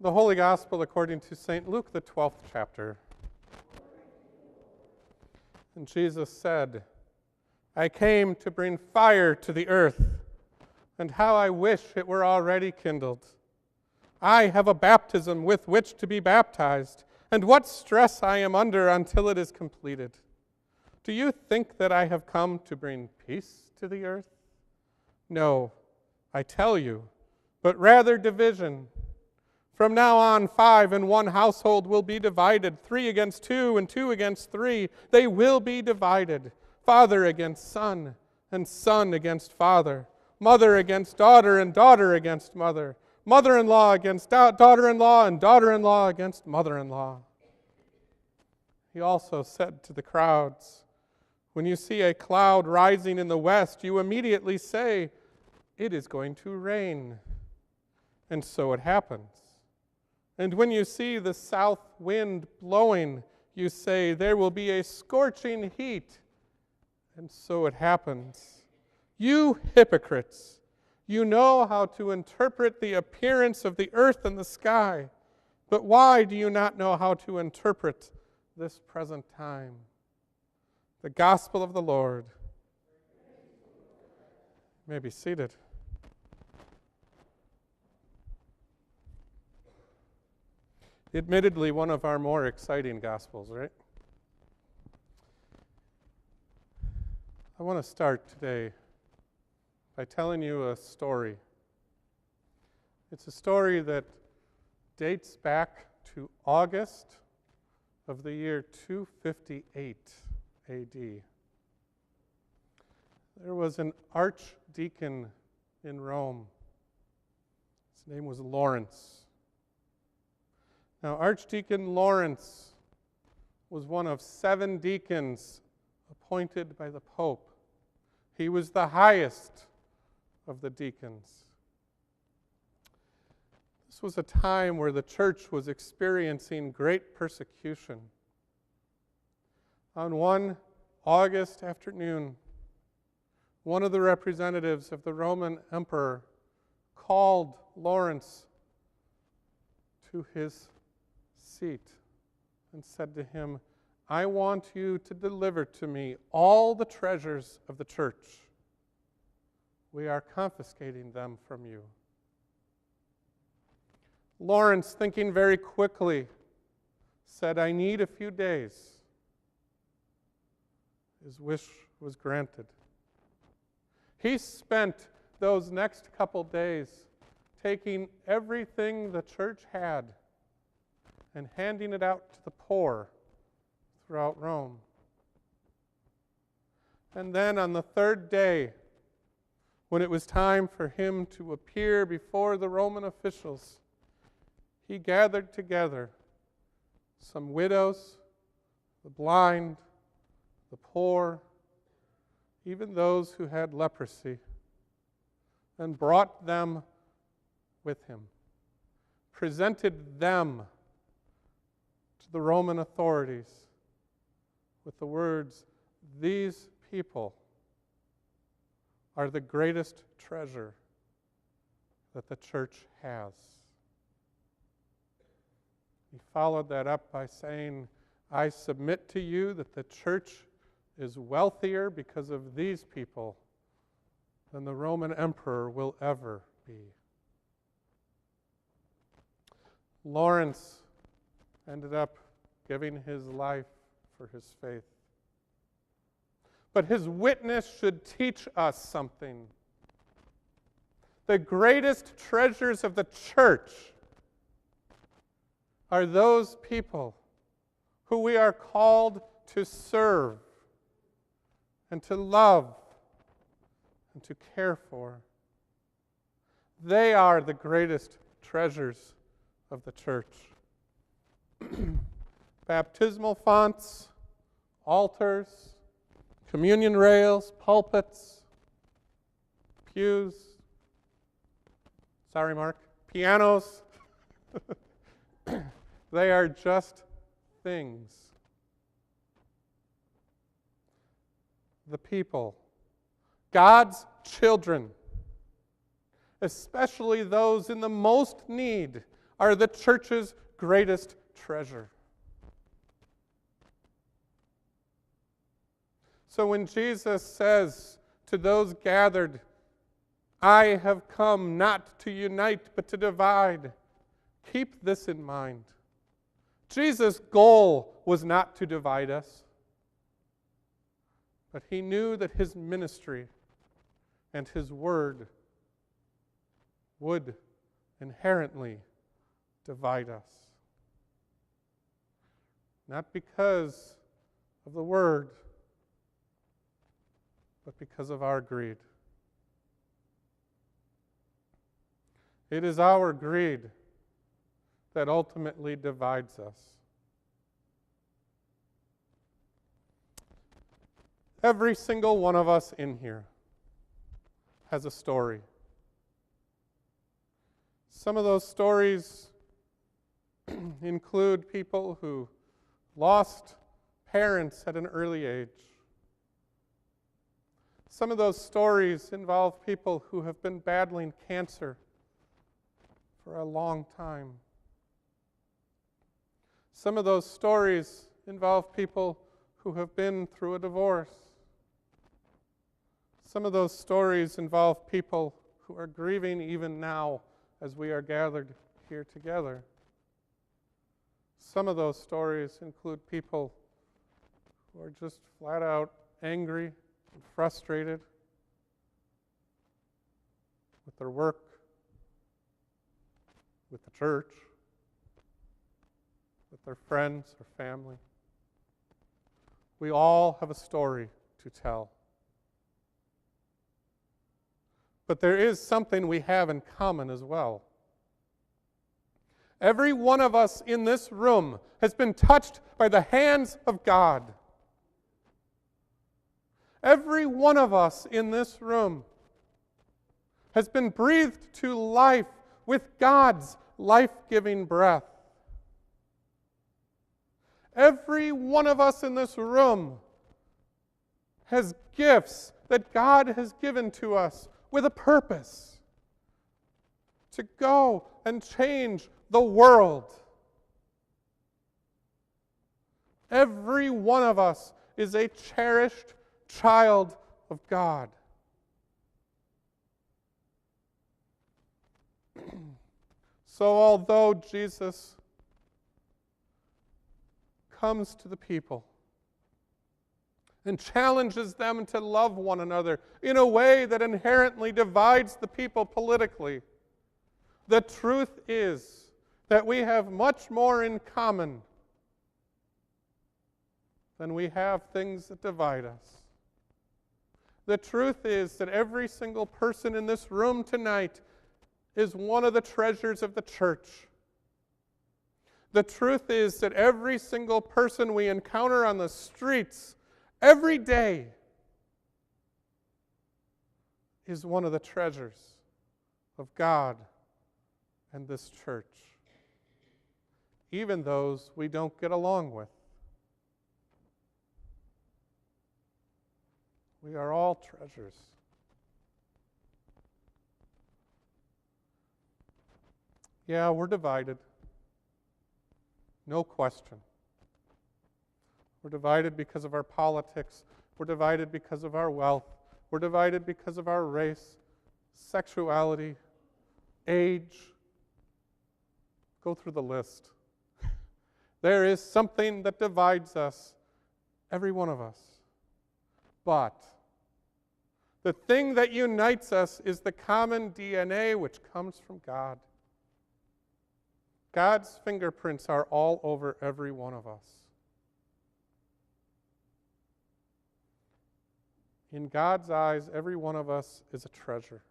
The Holy Gospel according to St. Luke, the 12th chapter. And Jesus said, I came to bring fire to the earth, and how I wish it were already kindled. I have a baptism with which to be baptized, and what stress I am under until it is completed. Do you think that I have come to bring peace to the earth? No, I tell you, but rather division. From now on, 5 in one household will be divided, 3 against 2 and 2 against 3. They will be divided, father against son, and son against father, mother against daughter, and daughter against mother, mother-in-law against daughter-in-law, and daughter-in-law against mother-in-law. He also said to the crowds, when you see a cloud rising in the west, you immediately say, it is going to rain. And so it happens. And when you see the south wind blowing, you say, there will be a scorching heat. And so it happens. You hypocrites, you know how to interpret the appearance of the earth and the sky, but why do you not know how to interpret this present time? The Gospel of the Lord. You may be seated. Admittedly, one of our more exciting Gospels, right? I want to start today by telling you a story. It's a story that dates back to August of the year 258 A.D. There was an archdeacon in Rome. His name was Lawrence. Now, Archdeacon Lawrence was one of 7 deacons appointed by the Pope. He was the highest of the deacons. This was a time where the church was experiencing great persecution. On one August afternoon, one of the representatives of the Roman emperor called Lawrence to his seat and said to him, I want you to deliver to me all the treasures of the church. We are confiscating them from you. Lawrence, thinking very quickly, said, I need a few days. His wish was granted. He spent those next couple days taking everything the church had and handing it out to the poor throughout Rome. And then on the 3rd day, when it was time for him to appear before the Roman officials, he gathered together some widows, the blind, the poor, even those who had leprosy, and brought them with him, presented them to the Roman authorities with the words, these people are the greatest treasure that the church has. He followed that up by saying, I submit to you that the church is wealthier because of these people than the Roman emperor will ever be. Lawrence ended up giving his life for his faith. But his witness should teach us something. The greatest treasures of the church are those people who we are called to serve and to love and to care for. They are the greatest treasures of the church. Baptismal fonts, altars, communion rails, pulpits, pews, pianos. They are just things. The people, God's children, especially those in the most need are the church's greatest treasure. So when Jesus says to those gathered, I have come not to unite but to divide, keep this in mind. Jesus' goal was not to divide us, but he knew that his ministry and his word would inherently divide us. Not because of the word, but because of our greed. It is our greed that ultimately divides us. Every single one of us in here has a story. Some of those stories include people who lost parents at an early age. Some of those stories involve people who have been battling cancer for a long time. Some of those stories involve people who have been through a divorce. Some of those stories involve people who are grieving even now as we are gathered here together. Some of those stories include people who are just flat out angry and frustrated with their work, with the church, with their friends or family. We all have a story to tell. But there is something we have in common as well. Every one of us in this room has been touched by the hands of God. Every one of us in this room has been breathed to life with God's life-giving breath. Every one of us in this room has gifts that God has given to us with a purpose to go and change the world. Every one of us is a cherished child of God. So although Jesus comes to the people and challenges them to love one another in a way that inherently divides the people politically, the truth is that we have much more in common than we have things that divide us. The truth is that every single person in this room tonight is one of the treasures of the church. The truth is that every single person we encounter on the streets every day is one of the treasures of God and this church, even those we don't get along with. We are all treasures. Yeah, we're divided. No question. We're divided because of our politics. We're divided because of our wealth. We're divided because of our race, sexuality, age. Go through the list. There is something that divides us, every one of us. But the thing that unites us is the common DNA which comes from God. God's fingerprints are all over every one of us. In God's eyes, every one of us is a treasure.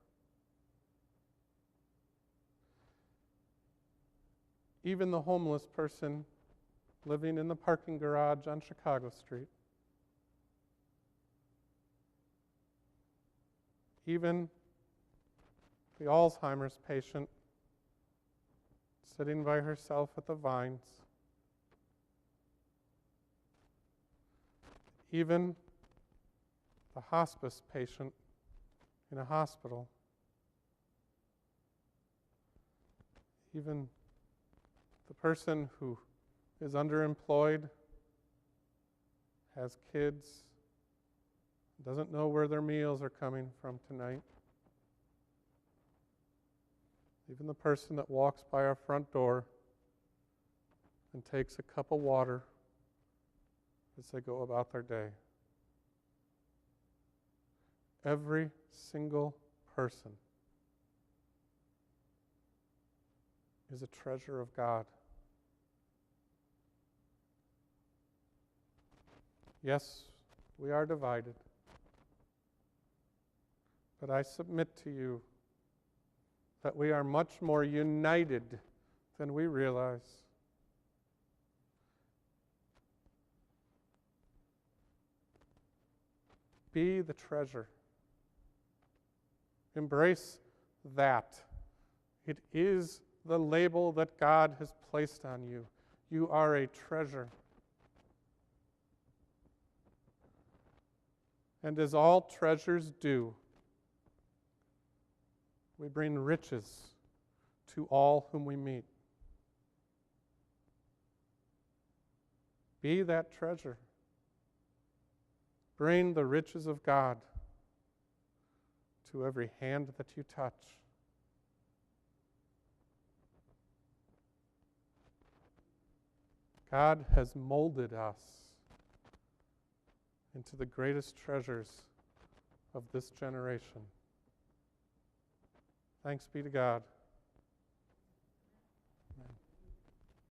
Even the homeless person living in the parking garage on Chicago Street. Even the Alzheimer's patient sitting by herself at the vines. Even the hospice patient in a hospital. Even the person who is underemployed, has kids, doesn't know where their meals are coming from tonight. Even the person that walks by our front door and takes a cup of water as they go about their day. Every single person is a treasure of God. Yes, we are divided, but I submit to you that we are much more united than we realize. Be the treasure. Embrace that. It is the label that God has placed on you. You are a treasure. And as all treasures do, we bring riches to all whom we meet. Be that treasure. Bring the riches of God to every hand that you touch. God has molded us into the greatest treasures of this generation. Thanks be to God.